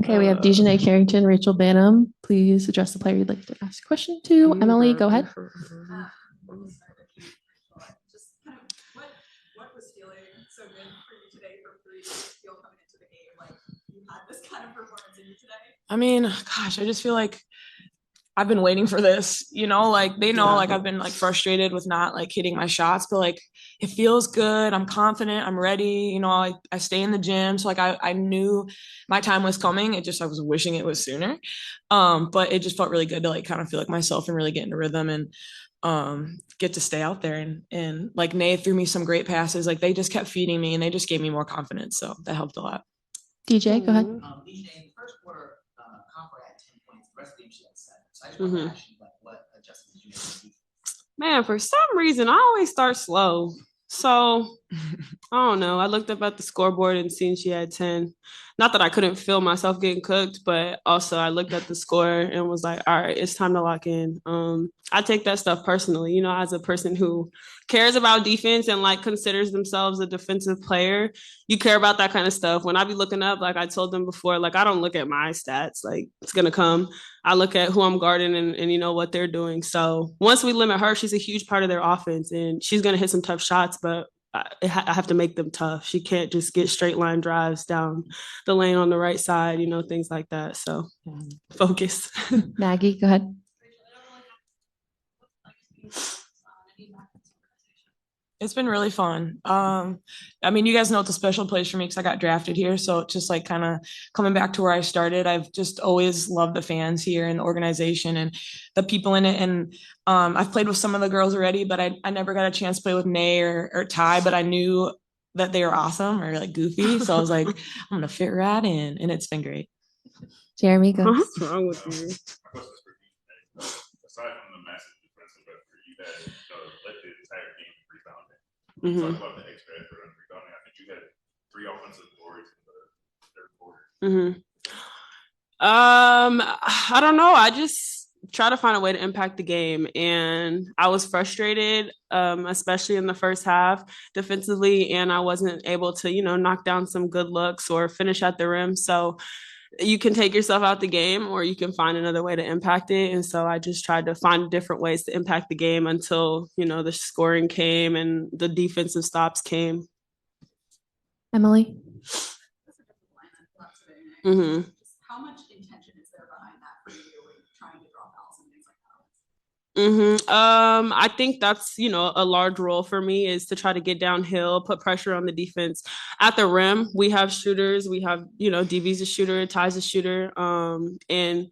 Okay, we have Dijonai Carrington, Rachel Banham. Please address the player you'd like to ask a question to. Emily, go ahead. Just kind of what was feeling so good for you today from 3 to feel coming into the game like you had this kind of performance in you today? I mean, gosh, I just feel like I've been waiting for this, like they know like I've been like frustrated with not like hitting my shots, but like it feels good. I'm confident. I'm ready. I stay in the gym. So like I knew my time was coming. I was wishing it was sooner. But it just felt really good to like kind of feel like myself and really get into rhythm and get to stay out there and like Nay threw me some great passes. Like they just kept feeding me and they just gave me more confidence. So that helped a lot. DJ, go ahead. DJ, in the first quarter, Copper had 10 points. The rest of the game she had 7. So I just want to ask you, like, what adjustments you made? Man, for some reason, I always start slow. So I don't know. I looked up at the scoreboard and seen she had 10. Not that I couldn't feel myself getting cooked, but also I looked at the score and was like, all right, it's time to lock in. I take that stuff personally, as a person who cares about defense and like considers themselves a defensive player. You care about that kind of stuff. When I be looking up, like I told them before, like I don't look at my stats, like it's going to come. I look at who I'm guarding and what they're doing. So once we limit her, she's a huge part of their offense and she's going to hit some tough shots, but I have to make them tough. She can't just get straight line drives down the lane on the right side, things like that. So focus. Maggie, go ahead. It's been really fun. You guys know it's a special place for me because I got drafted here. So it's just like kind of coming back to where I started. I've just always loved the fans here and the organization and the people in it. And I've played with some of the girls already, but I never got a chance to play with Nay or Ty, but I knew that they were awesome or like goofy. So I was like, I'm going to fit right in. And it's been great. Jeremy, go. What's wrong with you? Aside from the massive defensive effort, you had led the entire game rebounding. Mm-hmm. Talk about the extra effort on rebounding. I think you had 3 offensive boards in the third quarter. Mm-hmm. I don't know. I just try to find a way to impact the game, and I was frustrated, especially in the first half defensively, and I wasn't able to, knock down some good looks or finish at the rim. So you can take yourself out the game or you can find another way to impact it. And so I just tried to find different ways to impact the game until, the scoring came and the defensive stops came. Emily? Mm-hmm. How much intention is there behind that for you when trying to draw fouls and things like that? I think that's, a large role for me is to try to get downhill, put pressure on the defense. At the rim, we have shooters. We have, DV's a shooter, Ty's a shooter. And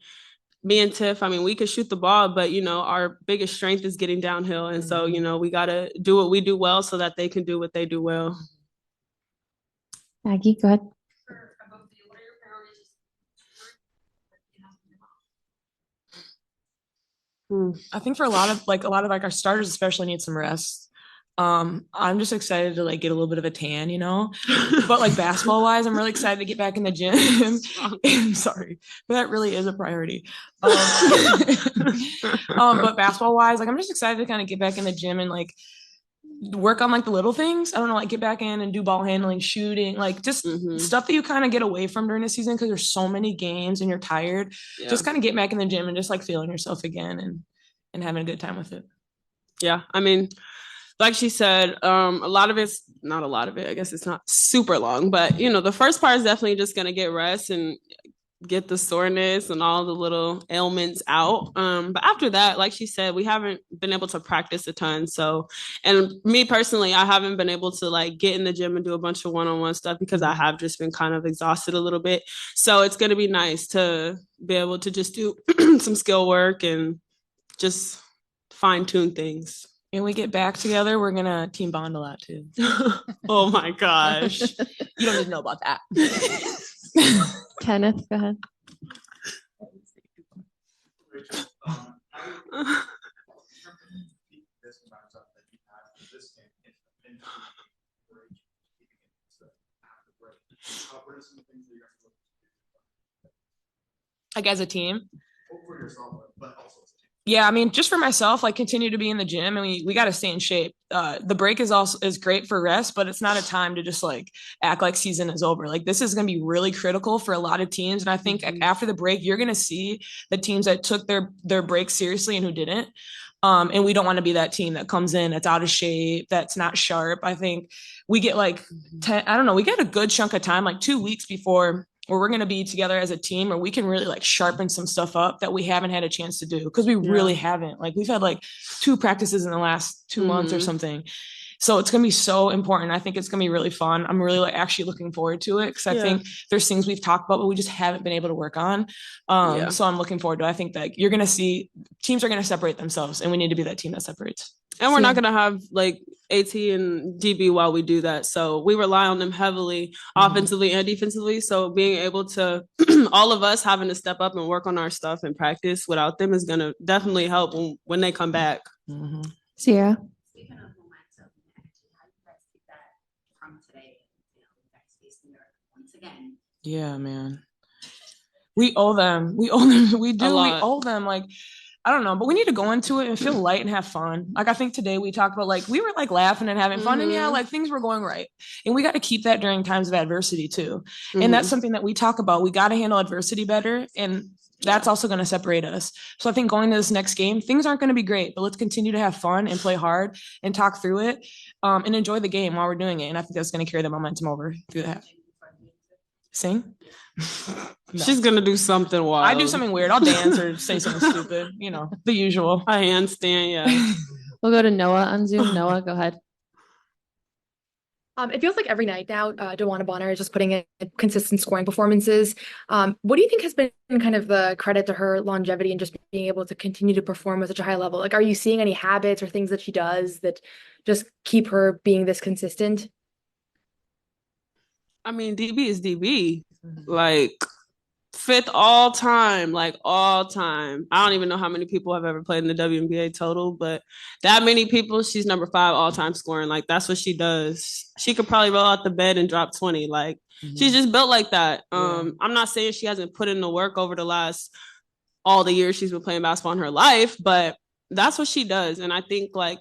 me and Tiff, we could shoot the ball, but, our biggest strength is getting downhill. And so, we got to do what we do well so that they can do what they do well. Maggie, go ahead. I think for a lot of our starters especially need some rest. I'm just excited to like get a little bit of a tan, but like basketball wise, I'm really excited to get back in the gym. I'm sorry, but that really is a priority. But basketball wise, like I'm just excited to kind of get back in the gym and like work on like the little things. I don't know, like get back in and do ball handling, shooting, like just stuff that you kind of get away from during the season because there's so many games and you're tired. Yeah. Just kind of get back in the gym and just like feeling yourself again and having a good time with it. Yeah, like she said, not a lot of it. I guess it's not super long, but the first part is definitely just gonna get rest and get the soreness and all the little ailments out. But after that, like she said, we haven't been able to practice a ton. So, and me personally, I haven't been able to like get in the gym and do a bunch of one-on-one stuff because I have just been kind of exhausted a little bit. So it's going to be nice to be able to just do some skill work and just fine tune things. When we get back together, we're going to team bond a lot too. Oh my gosh. You don't need to know about that. Kenneth, go ahead. Like as a team? Yeah, just for myself, like continue to be in the gym and we got to stay in shape. the break is great for rest, but it's not a time to just like act like season is over. Like this is going to be really critical for a lot of teams. And I think after the break, you're going to see the teams that took their break seriously and who didn't. And we don't want to be that team that comes in, that's out of shape, that's not sharp. I think we get like 10, I don't know, we get a good chunk of time, like 2 weeks before where we're going to be together as a team, or we can really like sharpen some stuff up that we haven't had a chance to do. Because we really haven't. Like we've had like 2 practices in the last 2 months or something. So it's going to be so important. I think it's going to be really fun. I'm really like actually looking forward to it because I think there's things we've talked about, but we just haven't been able to work on. So I'm looking forward to it. I think that you're going to see teams are going to separate themselves, and we need to be that team that separates. And we're not going to have like AT and DB while we do that. So we rely on them heavily offensively and defensively. So being able to, all of us having to step up and work on our stuff and practice without them is going to definitely help when they come back. Sierra. Speaking of momentum, how do you guys keep that from today? You guys facing New York once again. Yeah, man. We owe them. We do. We owe them. Like, I don't know, but we need to go into it and feel light and have fun. Like I think today we talked about like we were like laughing and having fun, and like things were going right, and we got to keep that during times of adversity too. And that's something that we talk about. We got to handle adversity better, and that's also going to separate us. So I think going to this next game, things aren't going to be great, but let's continue to have fun and play hard and talk through it, and enjoy the game while we're doing it. And I think that's going to carry the momentum over through that. Sing? No. She's gonna do something wild. I do something weird. I'll dance or say something stupid. You know, the usual. I handstand. Yeah. We'll go to Noah on Zoom. Noah, go ahead. It feels like every night now, DeWanna Bonner is just putting in consistent scoring performances. What do you think has been kind of the credit to her longevity and just being able to continue to perform at such a high level? Like, are you seeing any habits or things that she does that just keep her being this consistent? I mean, DB is DB. Like, 5th all time. I don't even know how many people have ever played in the WNBA total, but that many people, she's number 5 all time scoring. Like, that's what she does. She could probably roll out the bed and drop 20. Like, she's just built like that. I'm not saying she hasn't put in the work over the last all the years she's been playing basketball in her life, but that's what she does. And I think like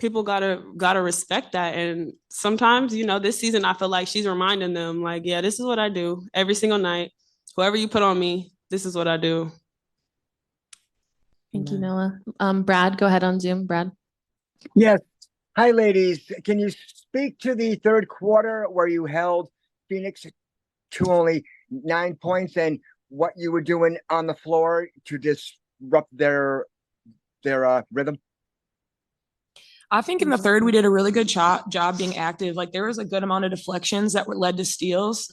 people gotta respect that. And sometimes, you know, this season I feel like she's reminding them, like, yeah, this is what I do every single night. Whoever you put on me, this is what I do. Thank you, Noah. Brad, go ahead on Zoom. Brad. Yes. Hi, ladies. Can you speak to the third quarter where you held Phoenix to only 9 points and what you were doing on the floor to disrupt their rhythm? I think in the third, we did a really good job being active. Like there was a good amount of deflections that were led to steals.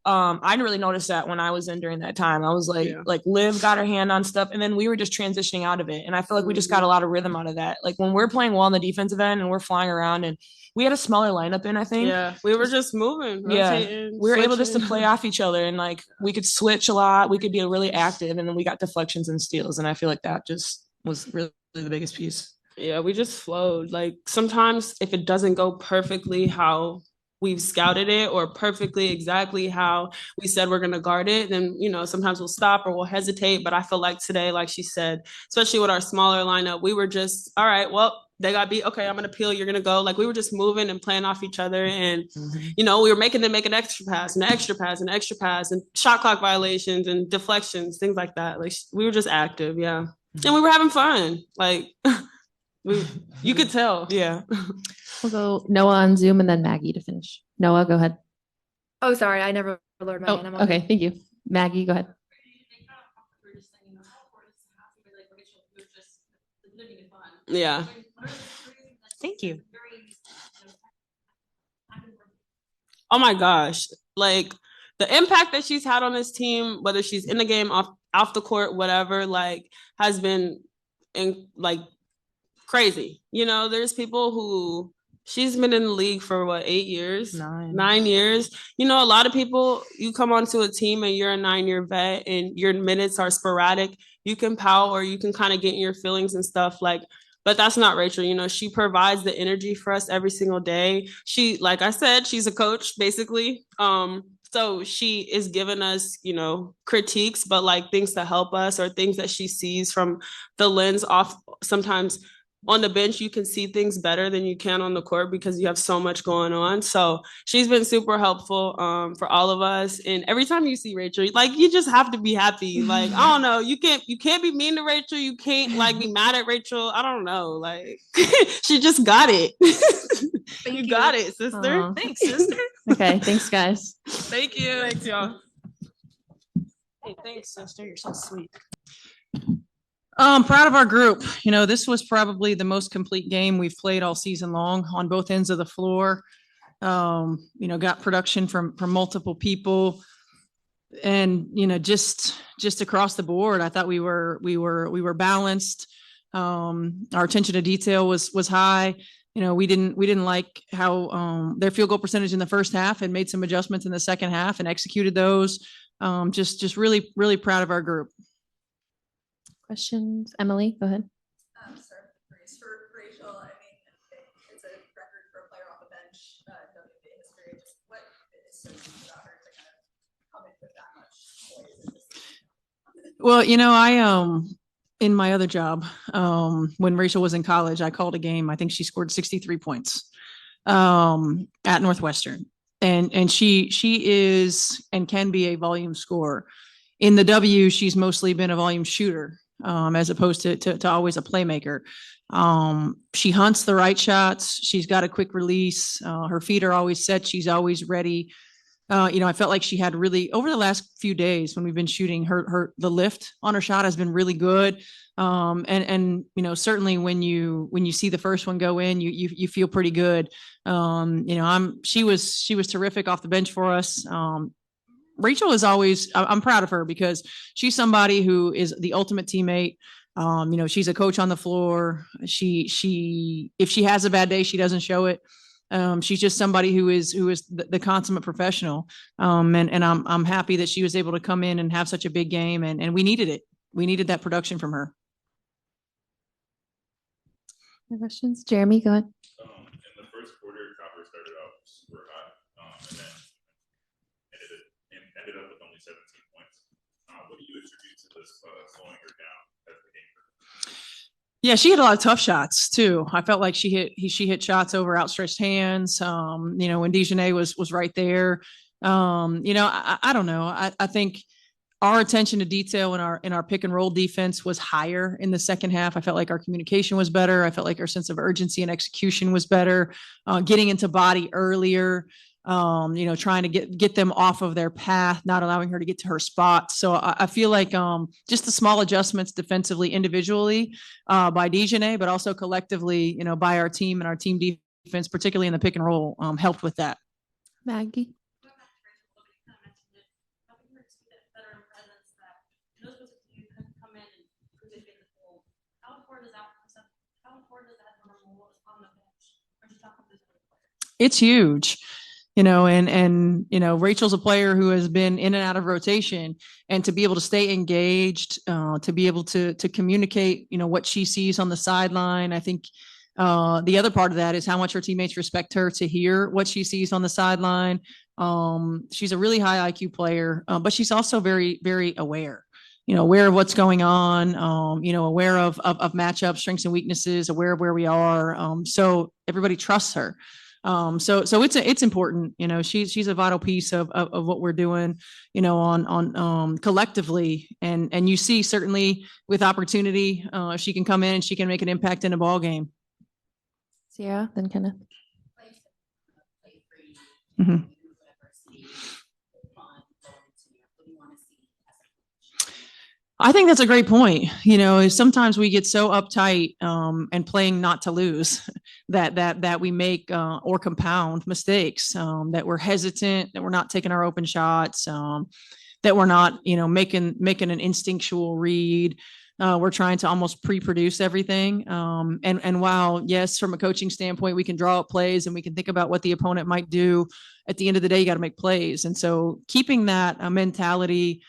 I didn't really notice that when I was in during that time. I was like Liv got her hand on stuff, and then we were just transitioning out of it. And I feel like we just got a lot of rhythm out of that. Like when we're playing well on the defensive end and we're flying around, and we had a smaller lineup in, I think. Yeah, we were just moving, rotating, we were able just to play off each other, and like we could switch a lot. We could be really active, and then we got deflections and steals. And I feel like that just was really the biggest piece. Yeah, we just flowed. Like sometimes if it doesn't go perfectly how we've scouted it or perfectly exactly how we said we're going to guard it, then, you know, sometimes we'll stop or we'll hesitate. But I feel like today, like she said, especially with our smaller lineup, we were just, all right, well, they got beat. Okay, I'm going to peel. You're going to go. Like we were just moving and playing off each other. And, you know, we were making them make an extra pass and an extra pass and an extra pass and shot clock violations and deflections, things like that. Like we were just active. Yeah. And we were having fun. Like, you could tell. Yeah. We'll go Noah on Zoom and then Maggie to finish. Noah, go ahead. Oh, sorry. I never lowered my hand. Okay. Thank you. Maggie, go ahead. Yeah. Thank you. Oh my gosh. Like the impact that she's had on this team, whether she's in the game, off the court, whatever, like has been crazy. You know, there's people who she's been in the league for 8 years? 9 years. You know, a lot of people, you come onto a team and you're a 9-year vet and your minutes are sporadic. You can pout or you can kind of get in your feelings and stuff like, but that's not Rachel. You know, she provides the energy for us every single day. She, like I said, she's a coach basically. So she is giving us, you know, critiques, but like things to help us or things that she sees from the lens off sometimes on the bench, you can see things better than you can on the court because you have so much going on. So she's been super helpful for all of us. And every time you see Rachel, like, you just have to be happy. Like, I don't know, you can't be mean to Rachel. You can't like be mad at Rachel. I don't know. Like, she just got it. You got it, sister. Aw. Thanks, sister. Okay, thanks, guys. Thank you. Thanks, y'all. Hey, thanks, sister. You're so sweet. Proud of our group. You know, this was probably the most complete game we've played all season long on both ends of the floor. You know, got production from multiple people, and you know, just across the board, I thought we were balanced. Our attention to detail was high. You know, we didn't like how their field goal percentage in the first half, and made some adjustments in the second half and executed those. Just really proud of our group. Questions? Emily, go ahead. Sir, for Rachel, I mean, it's a record for a player off the bench, WNBA history. Just what is so unique about her to kind of come in with that much poise? Well, you know, I in my other job, when Rachel was in college, I called a game. I think she scored 63 points at Northwestern. And she is and can be a volume scorer. In the W, she's mostly been a volume shooter, as opposed to always a playmaker. She hunts the right shots. She's got a quick release. Her feet are always set. She's always ready. You know, I felt like she had really, over the last few days when we've been shooting, the lift on her shot has been really good. And you know, certainly when you see the first one go in, you feel pretty good. You know, she was terrific off the bench for us. Rachel is always, I'm proud of her because she's somebody who is the ultimate teammate. You know, she's a coach on the floor. If she has a bad day, she doesn't show it. She's just somebody who is the consummate professional. And I'm happy that she was able to come in and have such a big game, and we needed it. We needed that production from her. Any questions? Jeremy, go ahead. In the first quarter, Copper started out super hot, and then ended up with only 17 points. What do you attribute to this slowing her down as the game progressed? Yeah, she hit a lot of tough shots too. I felt like she hit shots over outstretched hands. You know, when Dijonai was right there. You know, I don't know. I think our attention to detail in our pick and roll defense was higher in the second half. I felt like our communication was better. I felt like our sense of urgency and execution was better. Getting into body earlier. You know, trying to get them off of their path, not allowing her to get to her spot. So I feel like just the small adjustments defensively, individually by Dijonai, but also collectively, you know, by our team and our team defense, particularly in the pick and roll, helped with that. Maggie. It's huge. You know, and you know, Rachel's a player who has been in and out of rotation, and to be able to stay engaged, to be able to communicate, you know, what she sees on the sideline. I think the other part of that is how much her teammates respect her to hear what she sees on the sideline. She's a really high IQ player, but she's also very, very aware. You know, aware of what's going on. You know, aware of matchups, strengths and weaknesses, aware of where we are. So everybody trusts her. So it's important, you know, she's a vital piece of what we're doing, you know, on collectively, and you see certainly with opportunity, she can come in and she can make an impact in a ball game. Sierra, then Kenneth. Mm-hmm. I think that's a great point. You know, sometimes we get so uptight and playing not to lose that we make or compound mistakes, that we're hesitant, that we're not taking our open shots, that we're not, you know, making an instinctual read. We're trying to almost pre-produce everything. And while, yes, from a coaching standpoint, we can draw up plays and we can think about what the opponent might do, at the end of the day, you got to make plays. And so keeping that mentality,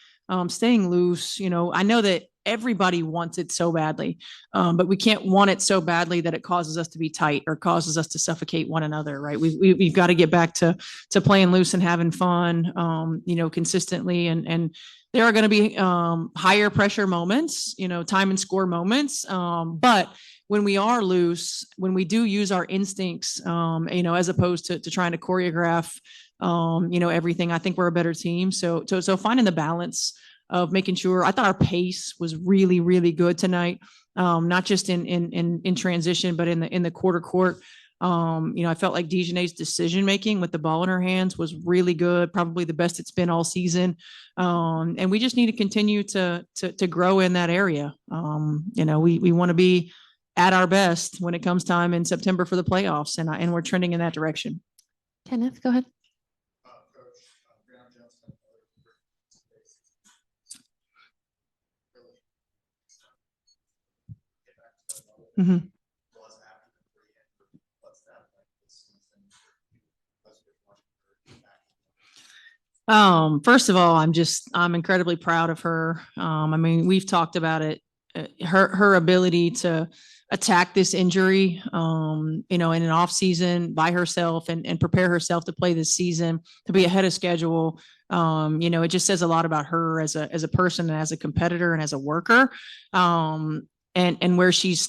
staying loose, you know, I know that everybody wants it so badly, but we can't want it so badly that it causes us to be tight or causes us to suffocate one another, right? We've got to get back to playing loose and having fun, you know, consistently. And there are going to be higher pressure moments, you know, time and score moments, but when we are loose, when we do use our instincts, as opposed to trying to choreograph, everything, I think we're a better team. So finding the balance of making sure. I thought our pace was really, really good tonight. Not just in transition, but in the quarter court. I felt like Dijonai's decision making with the ball in her hands was really good, probably the best it's been all season. And we just need to continue to grow in that area. We want to be at our best when it comes time in September for the playoffs, and we're trending in that direction. Kenneth, go ahead. Mm-hmm. First of all, I'm incredibly proud of her. We've talked about it, her ability to attack this injury, in an off season by herself and prepare herself to play this season, to be ahead of schedule. It just says a lot about her as a person and as a competitor and as a worker. And where she's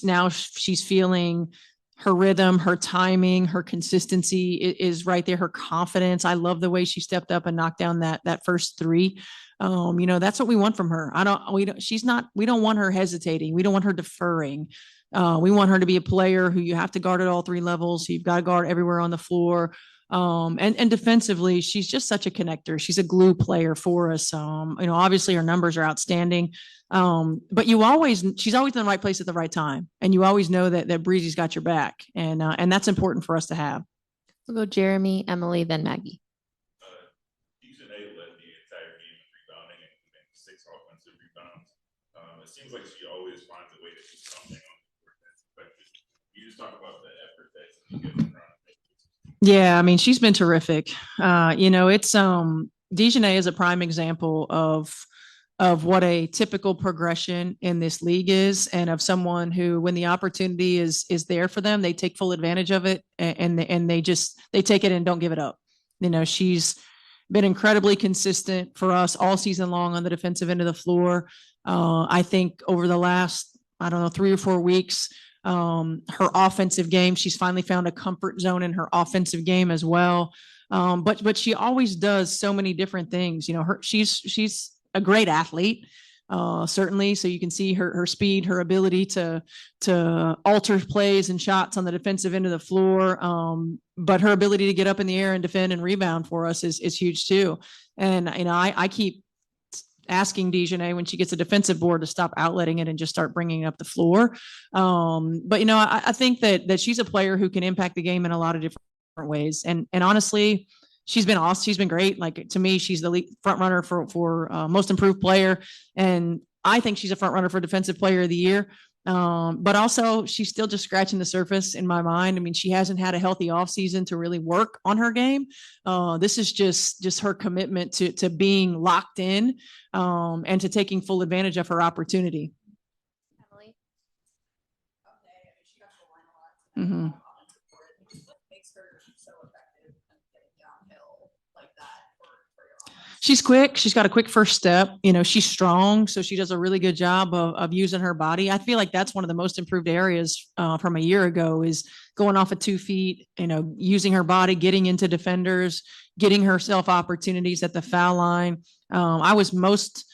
feeling her rhythm, her timing, her consistency is right there. Her confidence. I love the way she stepped up and knocked down that first three. That's what we want from her. We don't want her hesitating. We don't want her deferring. We want her to be a player who you have to guard at all three levels. So you've got to guard everywhere on the floor. And defensively, she's just such a connector. She's a glue player for us. Obviously her numbers are outstanding. But she's always in the right place at the right time. And you always know that Breezy's got your back. And that's important for us to have. We'll go Jeremy, Emily, then Maggie. Dijonai led the entire game in rebounding, including 6 offensive rebounds. It seems like she always finds a way to do something on the court that's effective. You just talk about the effort that you get from her. Yeah, she's been terrific. It's Dijonai is a prime example of what a typical progression in this league is, and of someone who, when the opportunity is there for them, they take full advantage of it, and they take it and don't give it up. She's been incredibly consistent for us all season long on the defensive end of the floor. I think over the last, 3 or 4 weeks, her offensive game, she's finally found a comfort zone in her offensive game as well. But she always does so many different things. She's a great athlete, certainly. So you can see her speed, her ability to alter plays and shots on the defensive end of the floor. But her ability to get up in the air and defend and rebound for us is huge too. And, I keep asking Dijonai when she gets a defensive board to stop outletting it and just start bringing up the floor. But I think that she's a player who can impact the game in a lot of different ways. And honestly, she's been awesome. She's been great. Like, to me, she's the lead front runner for most improved player. And I think she's a front runner for defensive player of the year. But also she's still just scratching the surface in my mind. She hasn't had a healthy offseason to really work on her game. This is just her commitment to being locked in, and to taking full advantage of her opportunity. Emily. She got to the line a lot. Mm-hmm. What makes her so effective at getting downhill like that for your offense? She's quick. She's got a quick first step. She's strong, so she does a really good job of using her body. I feel like that's one of the most improved areas from a year ago, is going off of 2 feet, using her body, getting into defenders, getting herself opportunities at the foul line. I was most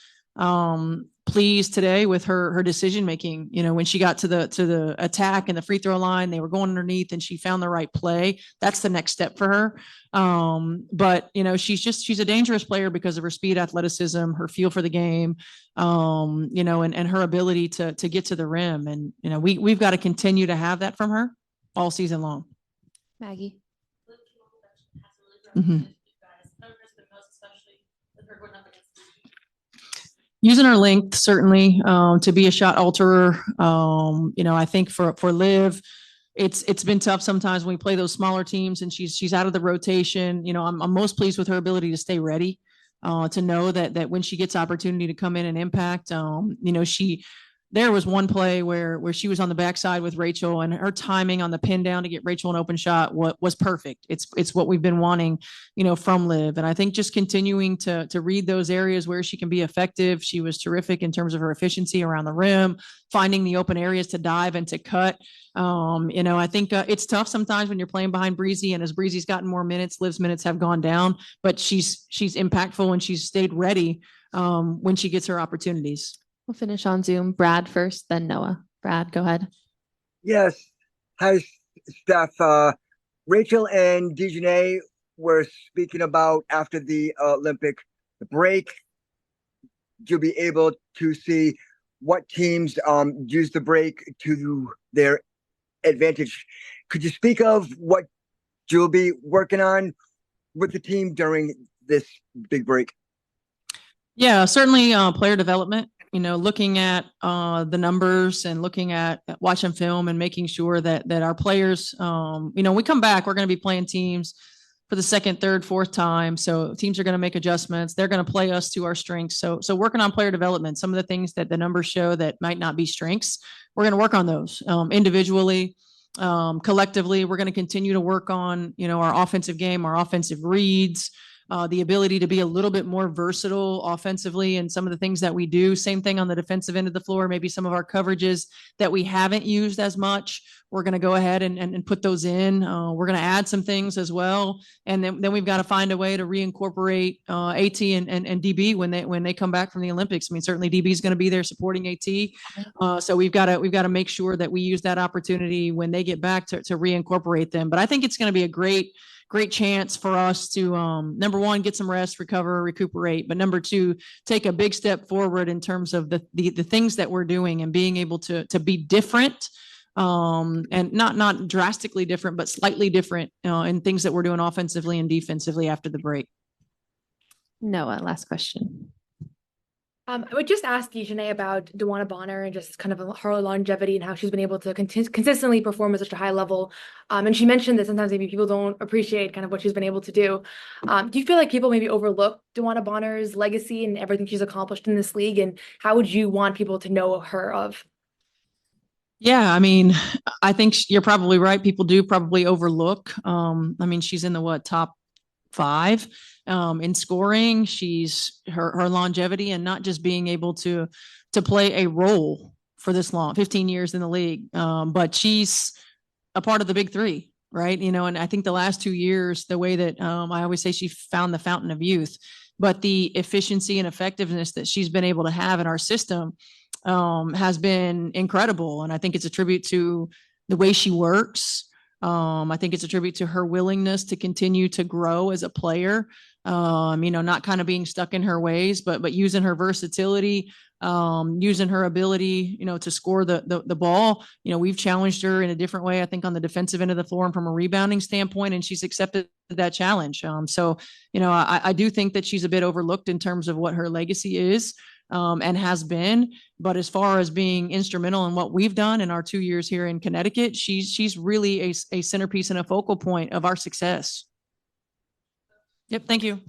pleased today with her decision making. When she got to the attack and the free throw line, they were going underneath and she found the right play. That's the next step for her. But she's a dangerous player because of her speed, athleticism, her feel for the game, and her ability to get to the rim. And we've got to continue to have that from her all season long. Maggie. Mm-hmm. Using her length, certainly, to be a shot alterer. I think for Liv, it's been tough sometimes when we play those smaller teams and she's out of the rotation. I'm most pleased with her ability to stay ready, to know that when she gets opportunity to come in and impact, she there was one play where she was on the backside with Rachel, and her timing on the pin down to get Rachel an open shot was perfect. It's what we've been wanting, from Liv. And I think just continuing to read those areas where she can be effective. She was terrific in terms of her efficiency around the rim, finding the open areas to dive and to cut. I think it's tough sometimes when you're playing behind Breezy, and as Breezy's gotten more minutes, Liv's minutes have gone down, but she's impactful and she's stayed ready when she gets her opportunities. We'll finish on Zoom. Brad first, then Noah. Brad, go ahead. Yes. Hi, Steph. Rachel and Dijonai were speaking about after the Olympic break. You'll be able to see what teams use the break to their advantage. Could you speak of what you'll be working on with the team during this big break? Yeah, certainly player development. Looking at the numbers and looking at watching film and making sure that our players, we come back, we're going to be playing teams for the second, third, fourth time. So teams are going to make adjustments. They're going to play us to our strengths. So working on player development, some of the things that the numbers show that might not be strengths, we're going to work on those individually, collectively. We're going to continue to work on, our offensive game, our offensive reads, the ability to be a little bit more versatile offensively and some of the things that we do. Same thing on the defensive end of the floor, maybe some of our coverages that we haven't used as much. We're going to go ahead and put those in. We're going to add some things as well. And then we've got to find a way to reincorporate AT and DB when they come back from the Olympics. I mean, certainly DB is going to be there supporting AT. So we've got to make sure that we use that opportunity when they get back to reincorporate them. But I think it's going to be a great chance for us to, number one, get some rest, recover, recuperate. But number two, take a big step forward in terms of the things that we're doing and being able to be different, and not drastically different, but slightly different in things that we're doing offensively and defensively after the break. Noah, last question. I would just ask Dijonai about DeWanna Bonner and just kind of her longevity and how she's been able to consistently perform at such a high level. And she mentioned that sometimes maybe people don't appreciate kind of what she's been able to do. Do you feel like people maybe overlook DeWanna Bonner's legacy and everything she's accomplished in this league? And how would you want people to know her of? Yeah, I mean, I think you're probably right. People do probably overlook. She's in the top 5 in scoring. She's her longevity and not just being able to play a role for this long, 15 years in the league. But she's a part of the big 3, right? And I think the last 2 years, the way that I always say she found the fountain of youth, but the efficiency and effectiveness that she's been able to have in our system has been incredible. And I think it's a tribute to the way she works. I think it's a tribute to her willingness to continue to grow as a player, not kind of being stuck in her ways, but using her versatility, using her ability, to score the ball. We've challenged her in a different way, I think, on the defensive end of the floor and from a rebounding standpoint, and she's accepted that challenge. I do think that she's a bit overlooked in terms of what her legacy is. And has been, but as far as being instrumental in what we've done in our 2 years here in Connecticut, she's really a centerpiece and a focal point of our success. Yep. Thank you.